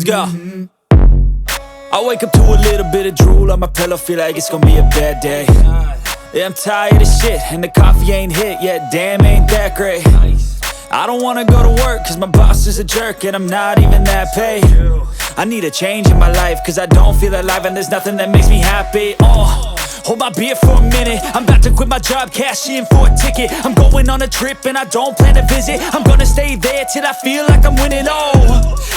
Let's go. I wake up to a little bit of drool on my pillow, feel like it's gonna be a bad day. Yeah, I'm tired of shit, and the coffee ain't hit yet, damn, ain't that great. I don't wanna go to work, cause my boss is a jerk, and I'm not even that paid. I need a change in my life, cause I don't feel alive, and there's nothing that makes me happy. Hold my beer for a minute, I'm about to quit my job, cash in for a ticket. I'm going on a trip and I don't plan to visit. I'm gonna stay there till I feel like I'm winning,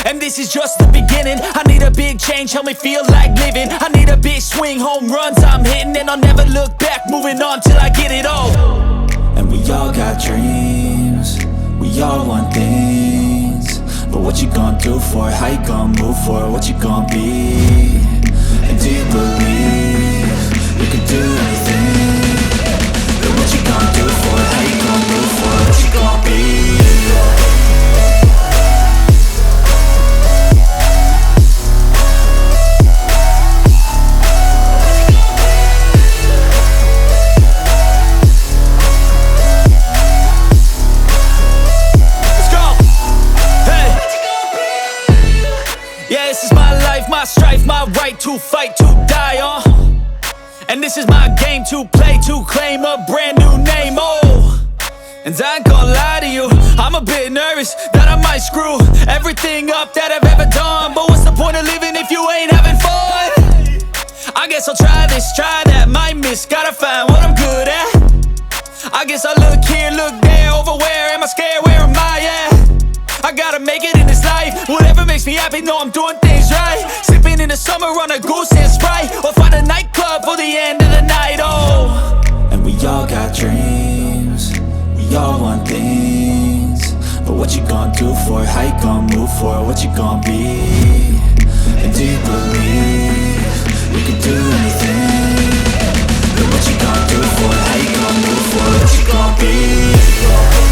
and this is just the beginning. I need a big change, help me feel like living. I need a big swing, home runs I'm hitting, and I'll never look back, moving on till I get it all. And we all got dreams, we all want things, but what you gonna do for it? How you gonna move for it? What you gonna be? And do you believe you can do anything? But what you gonna do for it? How you gonna move for it? What you gonna be? Yeah, this is my life, my strife, my right to fight, to die on. And this is my game to play, to claim a brand new name, And I ain't gonna lie to you, I'm a bit nervous that I might screw everything up that I've ever done. But what's the point of living if you ain't having fun? I guess I'll try this, try that, might miss, gotta find what I'm good at. I guess I look here, look there, over where am I scared, where am I at? I gotta make it in this life, whatever makes me happy, know I'm doing things right. Sipping in the summer on a goose and Sprite, or find a nightclub for the end of the night, And we all got dreams, we all want things, but what you gonna do for it? How you gonna move for it? What you gonna be? And do you believe you can do anything? But what you gonna do for it? How you gonna move for it? What you gonna be?